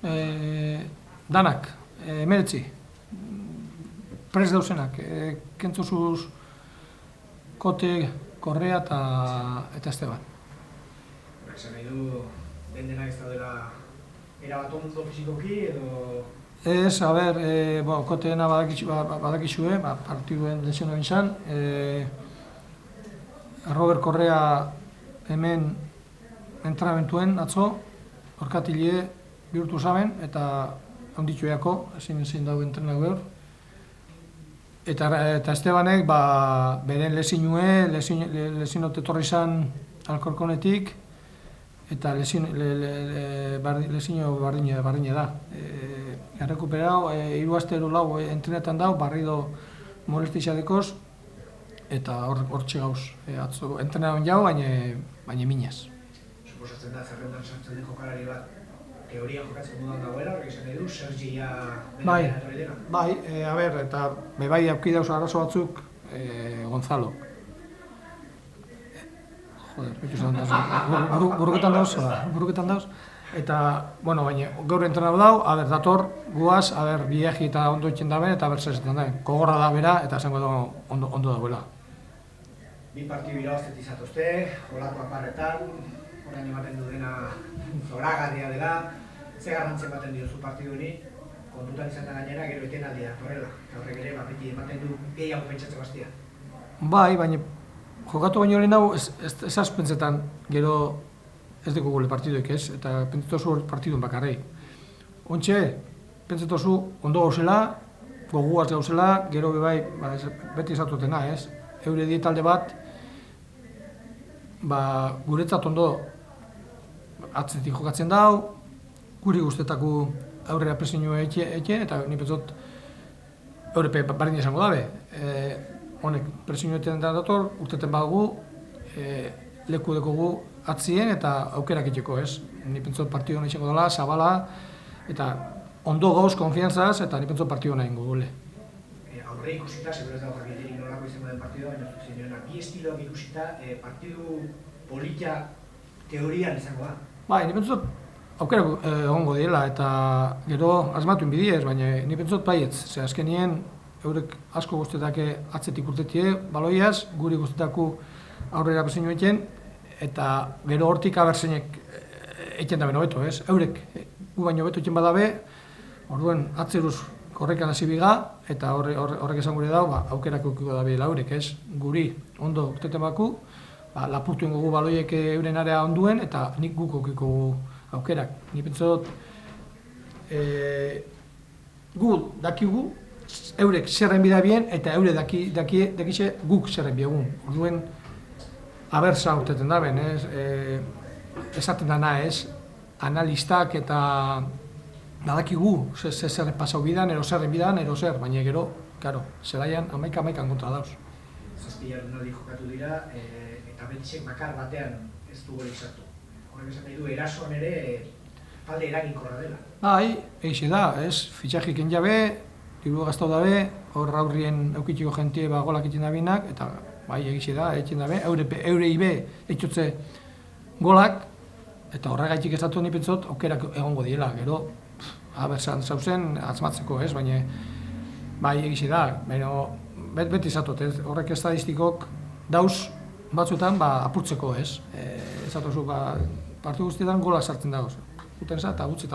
danak, 19, prest dauzenak, kentzuzuz Kote, Korrea eta Esteban. Esan nahi du, denak ez daudela erabat ondo fizikoki edo... Ez, Koteena badakizue, partiduen lesiona bintzan. Robert Korrea hemen entrenamentuan atzo, orkatile bihurtu zaben, eta onditxueako, ezin dago entrenak behar. Eta Estebanek, beren lesinot etorri zan Alkorkonetik, eta lesino bardine da. Errekuperau, 3 aste lau entrenetan dau, barrido molestixadekoz, eta hortxe gauz. Entrenaron jau, baina minez. Suposatzen da, zerrendan sartzen den jokalari bat, teoria jokatzen dudan dagoela, horrek izan edu, Sergia Bai, eta bai aukide dauz arazo batzuk, Gonzalo. Buruketan dauz. Eta, baina gaur entrenatu dau, dator, guaz, biegi eta ondo itxen daben, eta zeretan da. Kogorra da bera, eta esango ondo dagoela. Bi partidu irabaztet izatuzte, olako aparretan, orain ematen dudena zoragarria dela, ze garrantzen ematen diozu partidu honi, kontutan izaten gainera, gero etenaldia datorrela, eta horrek ere, beti ematen du gehiago pentsatzen bastia. Bai, baina jokatu baino lehen hau, ez azpentzetan gero ez dugu gole partiduek ez, eta pentsatozu partidun bakarrei. Ontxe, pentsatozu ondo gauzela, goguaz gauzela, gero bebai, beti izatutena ez. Eure dietalde bat, guretzat ondo atzetik jokatzen dau, guri guztetako aurrera presinua etxe, eta ni pentsot Eurepe bardin esango dabe. Honek presioetan dator, urteten badugu, leku dekogu atzien eta aukerak itxeko ez. Ni pentsot partidu hona izango dela, zabala, eta ondo gauz, konfiantzaz, eta ni pentsot partidu hona ingo dule. Aurre ikusita, seguro ez dago jakiterik nolako izango den partidu, baina zuzenioena, bi estiloak ikusita, partidu polita teorian izango da. Bai, ni pentsot aukerak egongo diela, eta gero asmatu inbidiez, baina ni pentsot baietz. Ze azkenien, eurek asko guztetake atzetik urtetie, baloiaz, guri guztetako aurrera presioa eten, eta gero hortik abertzenek eten dabe hobeto, ez? Eurek gu baino hobeto eten badabe, orduen atzeruz korrekan hasi biga, eta horrek esan gure dau, aukerak eukiko dabe laurek, ez? Guri ondo urteten baku, lapurtu ingo gu baloiek euren area onduen, eta nik guk eukiko aukerak. Ni pentsot, gu dakigu, eurek zerren bida bien, eta eure dakize guk zerren biegun. Orduen, abertza urteten daben, esaten dana ez, analistak eta badakigu zerren pasau bidan, ero zerren bidan, ero zer, baina gero, zelaian amaikan kontra dauz. Zazpilarun aldi jokatu dira, eta betisek bakar batean ez du gole izatu. Horrek esan nahi du, erasoan ere, talde eraginkorra dela. Bai, egize da, ez, fitxajik enjabe, diru gaztau dabe, hor aurrien eukitxiko jentie golak egiten dabinak, eta bai, egize da, egiten dabe, eure ibe eitxotze golak, eta horregaitik ez datu nipentzot, aukerak egongo diela, gero, abertzan zauzen, atzmatzeko ez, baina, bai, egize da, baina, beti zatot, ez, horrek estadistikok dauz batzuetan, apurtzeko ez, ez datozu, partu guztietan golak sartzen dauz, guten za, eta gutz,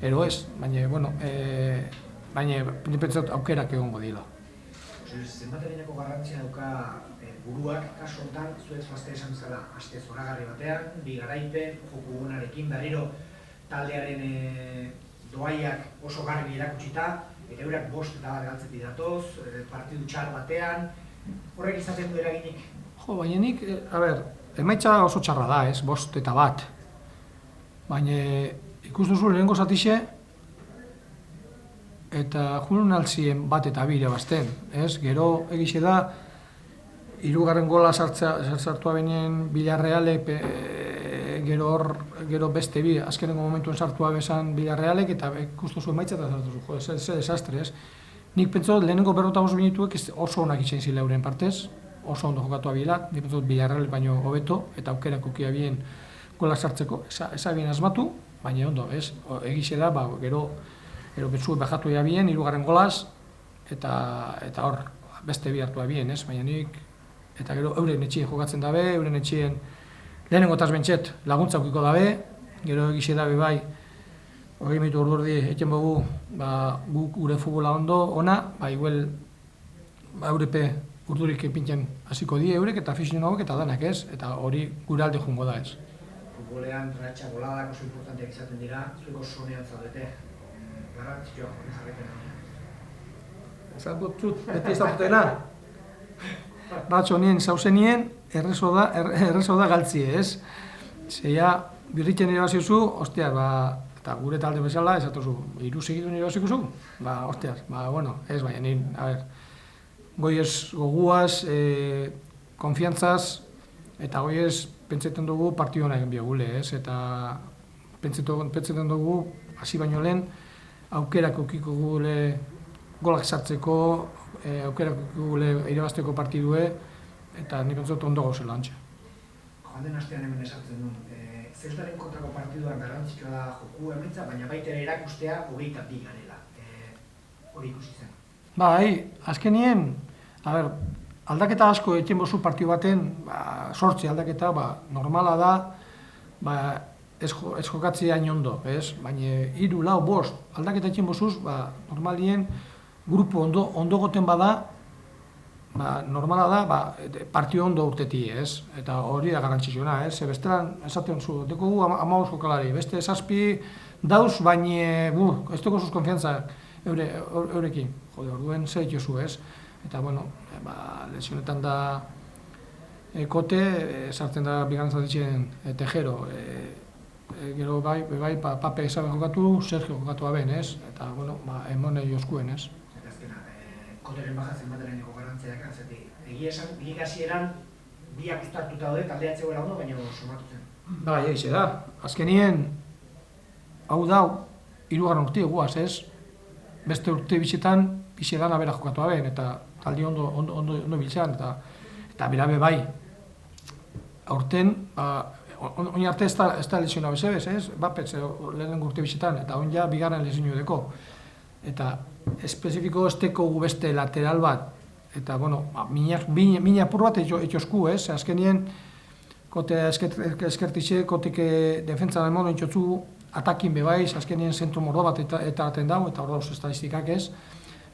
ero ez, baina, bueno, baina nipentzat aukerak egongo dira. Zenbat egineko garrantzia dauka buruak, kasu honetan, zuek zoazte esan zela, aste zoragarri batean, bi garaipen, joku gunarekin, berriro taldearen doaiak oso garbi erakutsita, eta eurak 5 eta 1 galtzetik datoz, partidu txar batean, horrek izaten du eraginik? Baina nik, emaitza oso txarra da, ez, 5 eta 1. Baina ikustuzu lehenko zatixe, eta junun altzien 1 eta 2 irabazten, ez? Gero egize da, 3. gola sartua benien Villarrealek, gero beste bi, azkenengo momentuen sartua bezan Villarrealek, eta ikustuzu emaitza eta zartuzu, ze desastre, ez? Nik pentsot, lehenengo 45 minutuek oso onak itxein zila euren partez, oso ondo jokatu abila, nik pentsot Villarrealek baino hobeto, eta aukerak ukia bien golak sartzeko, eza bien asmatu, baina ondo, ez? Egize da, gero betzuek bajatu bien, 3. golaz, eta hor, beste bi hartua bien, ez? Baina nik, eta gero euren etxien jokatzen dabe, euren etxien lehenengo tazbentxet laguntza ukiko dabe, gero egize dabe bai, 20 minutu orduerdi eten bogu, guk gure futbola ondo, ona, igual, eurepe urdurik epintzen hasiko die eurek eta aficionadoak eta danak, ez? Eta hori gure alde jungo da, ez? Futbolean ratxa boladak oso importanteak izaten dira, zueko sonean zaudete, garrantzitsua jarraipen hori. Esan dut zut, beti ez da putena. Ratxo nien, zauzenien, errezo da galtzie, ez? Zeia, birritzen irabaziozu, ostiar, eta gure talde bezala, esatozu, 3 segidun irabazikuzu? Ostiar, bueno, ez baina nien, a ver, goiez goguaz, konfiantzaz, eta goiez pentsetan dugu partio hona egin biogule, ez? Eta pentsetan dugu, hasi baino lehen, aukerak ukiko gule golak sartzeko, aukerak ukiko gule irabazteko partidue, eta nik pentsot ondo gauzela antxe. Joan den astean hemen esatzen duen, Zeustaren kontrako partiduan garrantzitsua da joku emaitza, baina baitera erakustea 22 garela. Hori ikusi zen. Azkenien, aldaketa asko etxen bozu partio baten, 8 aldaketa, normala da, ez jokatzea hain ondo, ez? Baina 3, 4, 5 aldaketa etxen bozuz, normalien grupo ondo goten bada, normala da, partio ondo urteti, ez? Eta hori da garrantzitsuna, ez? Bestelan, esaten zu, dekogu 15 jokalari, beste 7 dauz, baina, ez dugu zuz konfiantza eurekin. Jode, orduen zer jozu, ez? Eta, bueno, lesionetan da kote, sartzen da bigarren zatitzen Tejero. Gero bai, Pape esaben jokatu, Sergio jokatu aben, ez? Eta, bueno, emone joskuen, ez? Eta azkena, koteren bajatzen bateraneko garrantziak, zetik, egia esan, ligazieran biak uztartuta daude, taldeatze gara ondo, baina somatu zen. Eixe da. Azkenien, hau dau, 3. urte guaz, ez? Beste urte bitxetan, bizetan abera jokatu aben, eta taldi ondo biltzean, eta berabe bai. Aurten, oin arte ez da lesiona bezebez, ez? Bapetz, lehenengo urte bitxetan, eta oin ja bigarren lesionu edeko. Eta espezifiko esteko gu beste lateral bat, eta, bueno, mina apur bat etxosku, ez? Azkenien, kote eskertitxe, koteke defentsa da mono entxotzu, atakin bebaiz, azkenien zentro mordo bat eta aten dago, eta hor dauz estadistikak ez.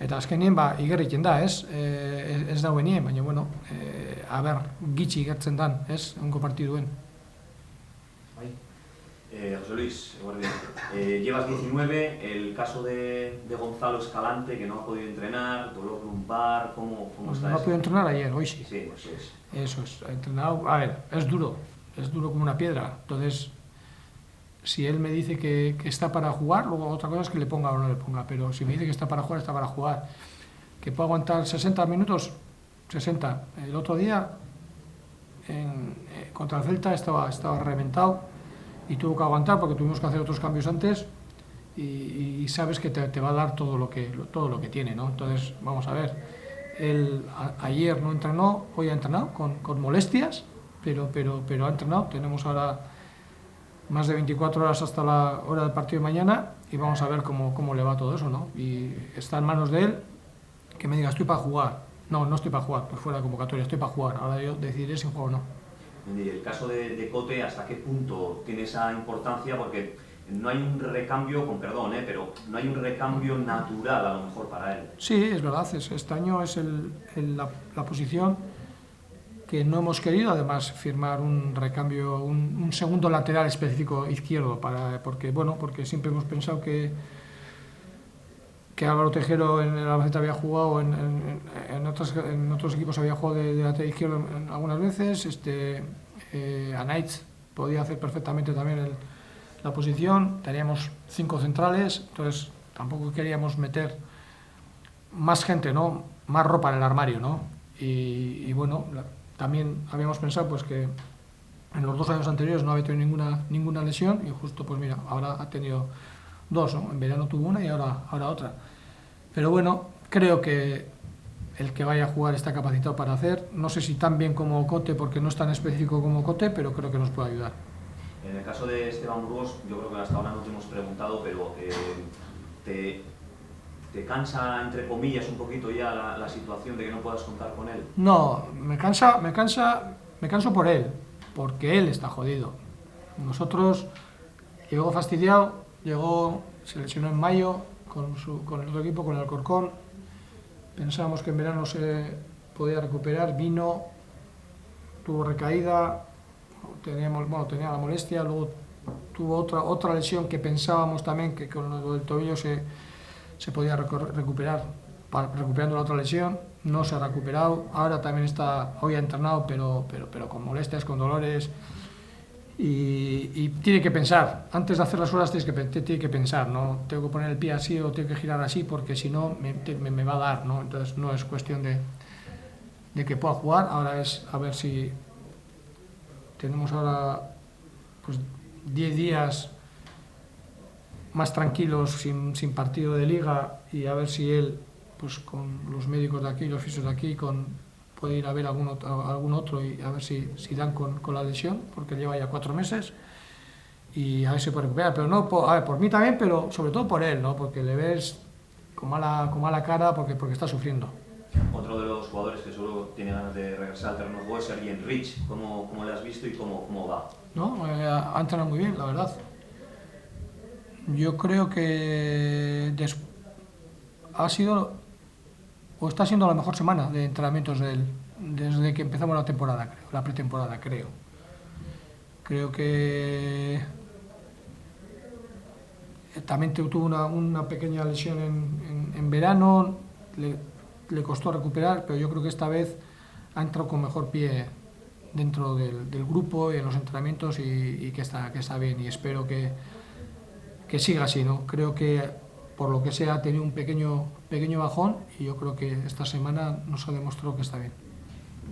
Eta azkenien, igerriken da, ez? Ez dauen nien, baina, bueno, gitxi igertzen dan, ez? Onko partiduen. José Luis, llevas 19, el caso de Gonzalo Escalante, que no ha podido entrenar, dolor lumbar, ¿cómo está eso? No ha podido entrenar ayer, hoy sí. Sí, eso es. Eso es, ha entrenado, a ver, es duro como una piedra, entonces, si él me dice que está para jugar, luego otra cosa es que le ponga o no le ponga, pero si me dice que está para jugar, está para jugar. Que puede aguantar 60 minutos, 60. El otro día, contra el Celta, estaba reventado, y tuvo que aguantar porque tuvimos que hacer otros cambios antes y sabes que te va a dar todo lo que tiene, ¿no? Entonces, vamos a ver, él ayer no entrenó, hoy ha entrenado con molestias, pero ha entrenado. Tenemos ahora más de 24 horas hasta la hora del partido de mañana y vamos a ver cómo le va todo eso, ¿no? Y está en manos de él que me diga, estoy para jugar. No estoy para jugar, pues fuera de convocatoria, estoy para jugar. Ahora yo decidiré si juego o no. Y el caso de Cote, ¿hasta qué punto tiene esa importancia? Porque no hay un recambio, con perdón, pero no hay un recambio natural a lo mejor para él. Sí, es verdad, este año es la posición que no hemos querido, además, firmar un recambio, un segundo lateral específico izquierdo, porque siempre hemos pensado que Álvaro Tejero en el Albacete había jugado, en otros equipos había jugado de lateral izquierdo algunas veces. Anaitz podía hacer perfectamente también la posición. Teníamos 5 centrales, entonces tampoco queríamos meter más gente, ¿no? Más ropa en el armario, ¿no? Y bueno, también habíamos pensado pues que en los 2 años anteriores no había tenido ninguna lesión y justo pues mira, ahora ha tenido 2, ¿no? En verano tuvo una y ahora otra. Pero bueno, creo que el que vaya a jugar está capacitado para hacer. No sé si tan bien como Cote, porque no es tan específico como Cote, pero creo que nos puede ayudar. En el caso de Esteban Burgos, yo creo que hasta ahora no te hemos preguntado, pero ¿te cansa, entre comillas, un poquito ya la situación de que no puedas contar con él? No, me canso por él, porque él está jodido. Nosotros, llegó fastidiado, se lesionó en mayo con el otro equipo, con el Alcorcón. Pensábamos que en verano se podía recuperar, vino, tuvo recaída, tenía la molestia, luego tuvo otra lesión que pensábamos también que con lo del tobillo se podía recuperar, recuperando la otra lesión, no se ha recuperado, ahora también hoy ha entrenado, pero con molestias, con dolores, y tiene que pensar, antes de hacer las horas tiene que pensar, no tengo que poner el pie así o tengo que girar así porque si no me va a dar, ¿no? Entonces no es cuestión de que pueda jugar, ahora es a ver si tenemos ahora pues 10 días más tranquilos sin partido de liga y a ver si él pues con los médicos de aquí, los fisios de aquí, puede ir a ver algún otro y a ver si dan con la lesión, porque lleva ya 4 meses y a ver si puede recuperar, pero no, por mí también, pero sobre todo por él, ¿no? Porque le ves con mala cara porque está sufriendo. Otro de los jugadores que seguro tiene ganas de regresar al terreno de juego es Sergien Rich. ¿Cómo le has visto y cómo va? No, ha entrenado muy bien, la verdad. Yo creo que ha sido o está siendo la mejor semana de entrenamientos de él desde que empezamos la temporada, la pretemporada, creo. Creo que también tuvo una pequeña lesión en verano, le costó recuperar, pero yo creo que esta vez ha entrado con mejor pie dentro del grupo y en los entrenamientos y que está bien, y espero que siga así, ¿no? Creo que por lo que sea ha tenido un pequeño bajón y yo creo que esta semana nos ha demostrado que está bien.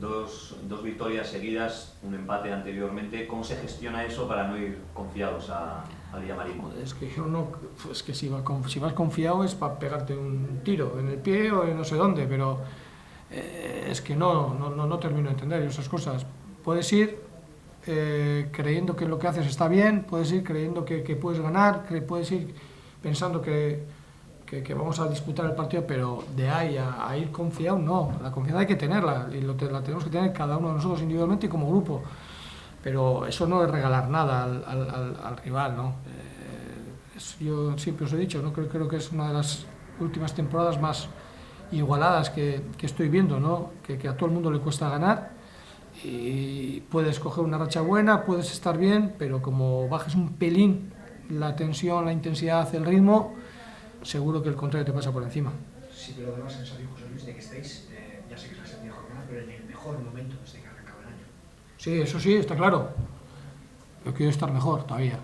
Dos victorias seguidas, un empate anteriormente. ¿Cómo se gestiona eso para no ir confiados al Villamarín? Es que si vas confiado es para pegarte un tiro en el pie o en no sé dónde, pero es que no termino de entender esas cosas. Puedes ir creyendo que lo que haces está bien, puedes ir creyendo que puedes ganar, puedes ir pensando que vamos a disputar el partido, pero de ahí a ir confiado, no. La confianza hay que tenerla y la tenemos que tener cada uno de nosotros individualmente y como grupo, pero eso no es regalar nada al rival, ¿no? Yo siempre os he dicho, ¿no? Creo que es una de las últimas temporadas más igualadas que estoy viendo, ¿no? Que a todo el mundo le cuesta ganar y puedes coger una racha buena, puedes estar bien, pero como bajes un pelín la tensión, la intensidad, el ritmo, seguro que el contrario te pasa por encima. Sí, pero además sensación, José Luis, de que estáis, ya sé que es la séptima jornada, pero en el mejor momento desde que ha arrancado el año. Sí, eso sí, está claro. Yo quiero estar mejor todavía.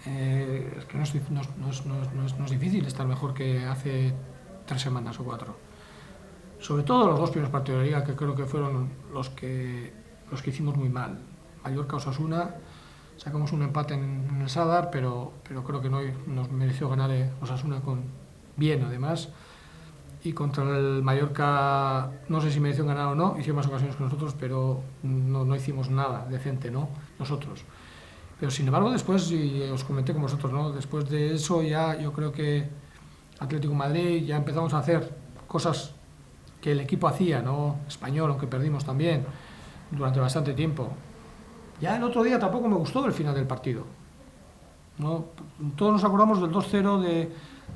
Es que no es difícil estar mejor que hace 3 semanas o 4. Sobre todo los 2 primeros partidos de Liga, que creo que fueron los que hicimos muy mal. Mallorca, Osasuna, sacamos un empate en el Sadar, pero creo que no nos mereció ganar Osasuna bien además. Y contra el Mallorca, no sé si mereció ganar o no, hicieron más ocasiones que nosotros, pero no hicimos nada decente, ¿no? Nosotros. Pero sin embargo, después, y os comenté con vosotros, ¿no? Después de eso ya yo creo que Atlético de Madrid ya empezamos a hacer cosas que el equipo hacía, ¿no? Español, aunque perdimos también durante bastante tiempo. Ya el otro día tampoco me gustó el final del partido, ¿no? Todos nos acordamos del 2-0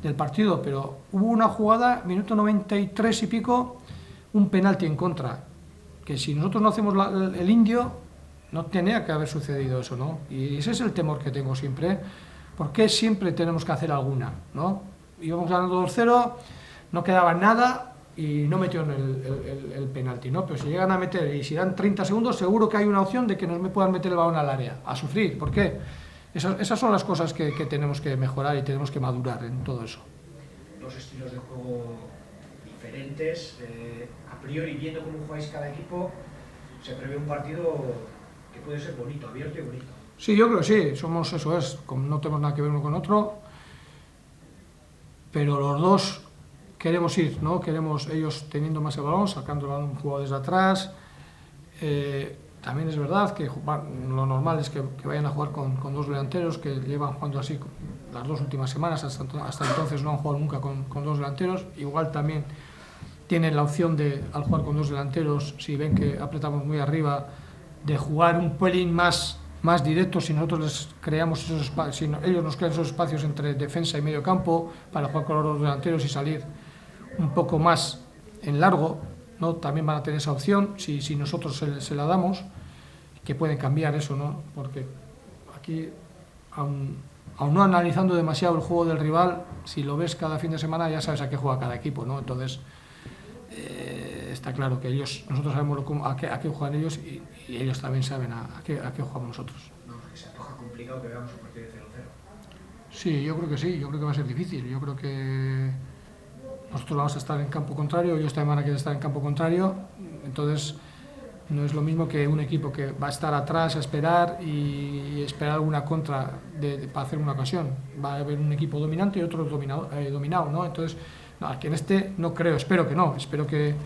del partido, pero hubo una jugada, minuto 93 y pico, un penalti en contra, que si nosotros no hacemos el indio, no tenía que haber sucedido eso, ¿no? Y ese es el temor que tengo siempre, porque siempre tenemos que hacer alguna, ¿no? Íbamos ganando 2-0, no quedaba nada y no metieron el penalti, ¿no? Pero si llegan a meter y si dan 30 segundos, seguro que hay una opción de que nos puedan meter el balón al área, a sufrir. ¿Por qué? Esas son las cosas que tenemos que mejorar y tenemos que madurar en todo eso. 2 estilos de juego diferentes. A priori, viendo cómo jugáis cada equipo, se prevé un partido que puede ser bonito, abierto y bonito. Sí, yo creo que sí, somos eso es, no tenemos nada que ver uno con otro, pero los dos queremos ir, ¿no? Queremos ellos teniendo más el balón, sacando el balón jugado desde atrás, también es verdad que lo normal es que vayan a jugar con dos delanteros, que llevan jugando así las 2 últimas semanas, hasta entonces no han jugado nunca con 2 delanteros. Igual también tienen la opción de, al jugar con 2 delanteros, si ven que apretamos muy arriba, de jugar un pelín más directo, si nosotros les creamos esos espacios, si ellos nos crean esos espacios entre defensa y medio campo, para jugar con los 2 delanteros y salir un poco más en largo, ¿no? También van a tener esa opción, si nosotros se la damos, que pueden cambiar eso, ¿no? Porque aquí, aun no analizando demasiado el juego del rival, si lo ves cada fin de semana ya sabes a qué juega cada equipo, ¿no? Entonces, está claro que nosotros sabemos a qué juegan ellos y ellos también saben a qué jugamos nosotros. No, porque se antoja complicado que veamos un partido de 0-0. Sí, yo creo que va a ser difícil. Yo creo que nosotros vamos a estar en campo contrario, ellos también van a querer estar en campo contrario, entonces no es lo mismo que un equipo que va a estar atrás a esperar y esperar alguna contra para hacer una ocasión. Va a haber un equipo dominante y otro dominado, ¿no? Entonces, aquí en este no creo, espero que no, espero que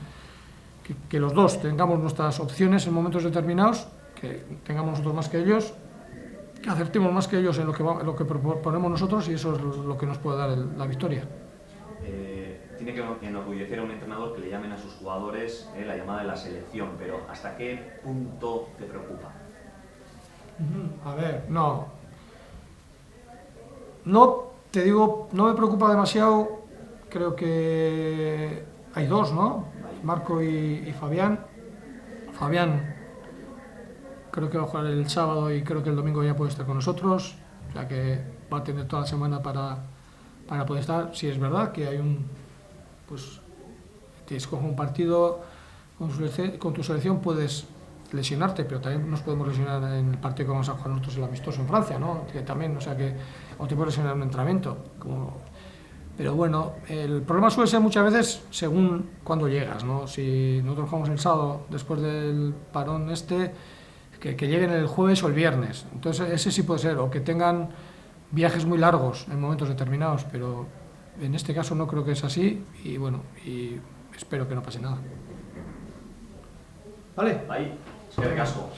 los dos tengamos nuestras opciones en momentos determinados, que tengamos nosotros más que ellos, que acertemos más que ellos en lo que proponemos nosotros, y eso es lo que nos puede dar la victoria. Tiene que enorgullecer a un entrenador que le llamen a sus jugadores la llamada de la selección, pero ¿hasta qué punto te preocupa? A ver, no te digo, no me preocupa demasiado. Creo que hay 2, ¿no? Marco y Fabián. Fabián creo que va a jugar el sábado y creo que el domingo ya puede estar con nosotros, o sea que va a tener toda la semana para poder estar. Si es verdad que hay pues te escoge un partido con tu selección, puedes lesionarte, pero también nos podemos lesionar en el partido que vamos a jugar nosotros, el amistoso en Francia, ¿no? Que también, o sea que, o te puedes lesionar en un entrenamiento, pero bueno, el problema suele ser muchas veces según cuando llegas, ¿no? Si nosotros jugamos el sábado después del parón que lleguen el jueves o el viernes, entonces ese sí puede ser, o que tengan viajes muy largos en momentos determinados, pero en este caso no creo que es así, y bueno, y espero que no pase nada. ¿Vale? Ahí, es que el casco.